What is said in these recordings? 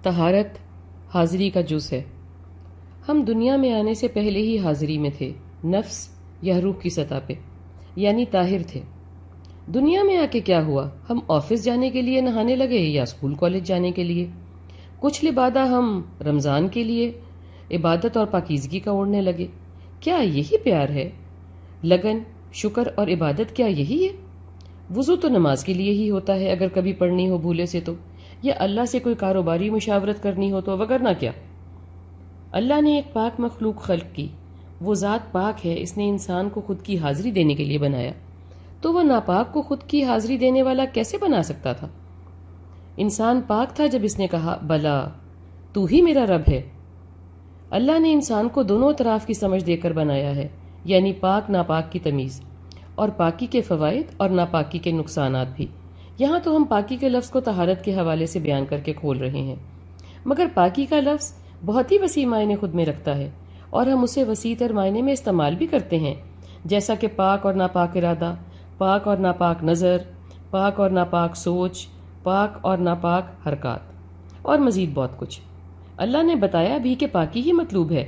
طہارت حاضری کا جز ہے۔ ہم دنیا میں آنے سے پہلے ہی حاضری میں تھے، نفس یا روح کی سطح پہ، یعنی طاہر تھے۔ دنیا میں آ کے کیا ہوا؟ ہم آفس جانے کے لیے نہانے لگے یا اسکول کالج جانے کے لیے۔ کچھ لبادہ ہم رمضان کے لیے عبادت اور پاکیزگی کا اوڑھنے لگے۔ کیا یہی پیار ہے؟ لگن، شکر اور عبادت کیا یہی ہے؟ وضو تو نماز کے لیے ہی ہوتا ہے، اگر کبھی پڑھنی ہو بھولے سے تو، یا اللہ سے کوئی کاروباری مشاورت کرنی ہو تو، وگرنہ کیا۔ اللہ نے ایک پاک مخلوق خلق کی، وہ ذات پاک ہے، اس نے انسان کو خود کی حاضری دینے کے لیے بنایا، تو وہ ناپاک کو خود کی حاضری دینے والا کیسے بنا سکتا تھا؟ انسان پاک تھا جب اس نے کہا بلا تو ہی میرا رب ہے۔ اللہ نے انسان کو دونوں اطراف کی سمجھ دے کر بنایا ہے، یعنی پاک ناپاک کی تمیز، اور پاکی کے فوائد اور ناپاکی کے نقصانات بھی۔ یہاں تو ہم پاکی کے لفظ کو طہارت کے حوالے سے بیان کر کے کھول رہے ہیں، مگر پاکی کا لفظ بہت ہی وسیع معنی خود میں رکھتا ہے، اور ہم اسے وسیع تر معنی میں استعمال بھی کرتے ہیں، جیسا کہ پاک اور ناپاک ارادہ، پاک اور ناپاک نظر، پاک اور ناپاک سوچ، پاک اور ناپاک حرکات، اور مزید بہت کچھ۔ اللہ نے بتایا بھی کہ پاکی ہی مطلوب ہے،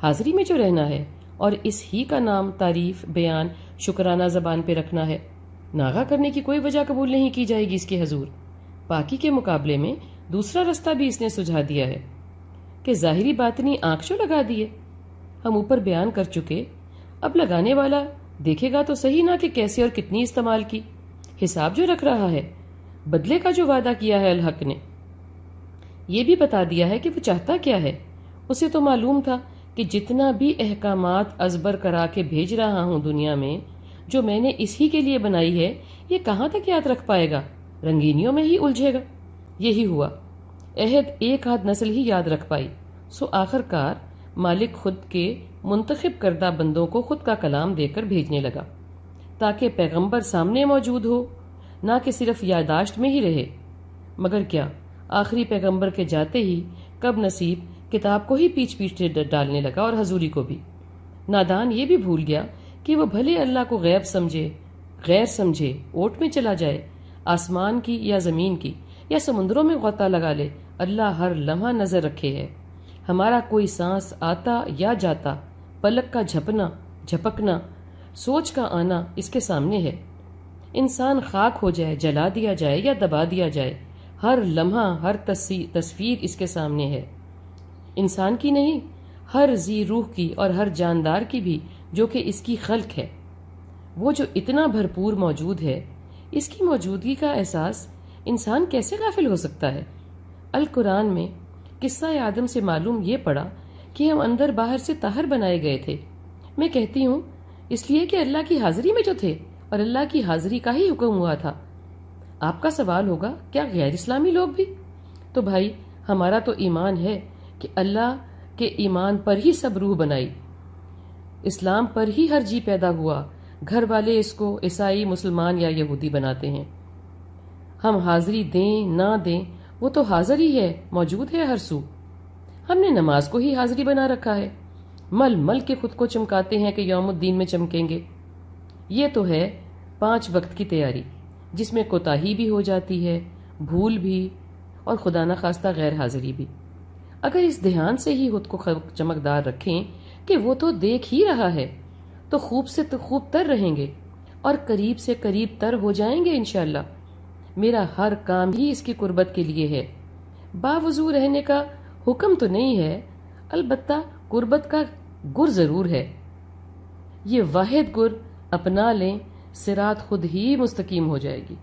حاضری میں جو رہنا ہے، اور اس ہی کا نام تعریف، بیان، شکرانہ زبان پہ رکھنا ہے۔ ناغہ کرنے کی کوئی وجہ قبول نہیں کی جائے گی اس کے حضور۔ پاکی کے مقابلے میں دوسرا رستہ بھی اس نے سجھا دیا ہے کہ ظاہری باطنی آنکھ جو لگا دیے، ہم اوپر بیان کر چکے، اب لگانے والا دیکھے گا تو صحیح نہ کہ کیسے اور کتنی استعمال کی، حساب جو رکھ رہا ہے، بدلے کا جو وعدہ کیا ہے الحق نے، یہ بھی بتا دیا ہے کہ وہ چاہتا کیا ہے۔ اسے تو معلوم تھا کہ جتنا بھی احکامات ازبر کرا کے بھیج رہا ہوں دنیا میں، جو میں نے اسی کے لیے بنائی ہے، یہ کہاں تک یاد رکھ پائے گا؟ رنگینیوں میں ہی الجھے گا۔ یہی ہوا، عہد ایک آدھ نسل ہی یاد رکھ پائی، سو آخر کار مالک خود کے منتخب کردہ بندوں کو خود کا کلام دے کر بھیجنے لگا، تاکہ پیغمبر سامنے موجود ہو، نہ کہ صرف یادداشت میں ہی رہے۔ مگر کیا، آخری پیغمبر کے جاتے ہی کب نصیب کتاب کو ہی پیچھ ڈالنے لگا، اور حضوری کو بھی۔ نادان یہ بھی بھول گیا کہ وہ بھلے اللہ کو غیب سمجھے، غیر سمجھے، اوٹ میں چلا جائے، آسمان کی یا زمین کی یا سمندروں میں غوطہ لگا لے، اللہ ہر لمحہ نظر رکھے ہے۔ ہمارا کوئی سانس آتا یا جاتا، پلک کا جھپنا، جھپکنا، سوچ کا آنا اس کے سامنے ہے۔ انسان خاک ہو جائے، جلا دیا جائے یا دبا دیا جائے، ہر لمحہ، ہر تصویر اس کے سامنے ہے۔ انسان کی نہیں، ہر ذی روح کی اور ہر جاندار کی بھی، جو کہ اس کی خلق ہے۔ وہ جو اتنا بھرپور موجود ہے، اس کی موجودگی کا احساس انسان کیسے غافل ہو سکتا ہے؟ القرآن میں قصہ آدم سے معلوم یہ پڑا کہ ہم اندر باہر سے طاہر بنائے گئے تھے۔ میں کہتی ہوں اس لیے کہ اللہ کی حاضری میں جو تھے، اور اللہ کی حاضری کا ہی حکم ہوا تھا۔ آپ کا سوال ہوگا کیا غیر اسلامی لوگ بھی؟ تو بھائی، ہمارا تو ایمان ہے کہ اللہ کے ایمان پر ہی سب روح بنائی، اسلام پر ہی ہر جی پیدا ہوا، گھر والے اس کو عیسائی، مسلمان یا یہودی بناتے ہیں۔ ہم حاضری دیں نہ دیں، وہ تو حاضر ہی ہے، موجود ہے ہر سو۔ ہم نے نماز کو ہی حاضری بنا رکھا ہے، مل مل کے خود کو چمکاتے ہیں کہ یوم الدین میں چمکیں گے۔ یہ تو ہے 5 وقت کی تیاری، جس میں کوتاہی بھی ہو جاتی ہے، بھول بھی، اور خدا نخواستہ غیر حاضری بھی۔ اگر اس دھیان سے ہی خود کو چمکدار رکھیں کہ وہ تو دیکھ ہی رہا ہے، تو خوب سے تو خوب تر رہیں گے، اور قریب سے قریب تر ہو جائیں گے انشاءاللہ۔ میرا ہر کام ہی اس کی قربت کے لیے ہے۔ باوضو رہنے کا حکم تو نہیں ہے، البتہ قربت کا گر ضرور ہے۔ یہ واحد گر اپنا لیں، صراط خود ہی مستقیم ہو جائے گی۔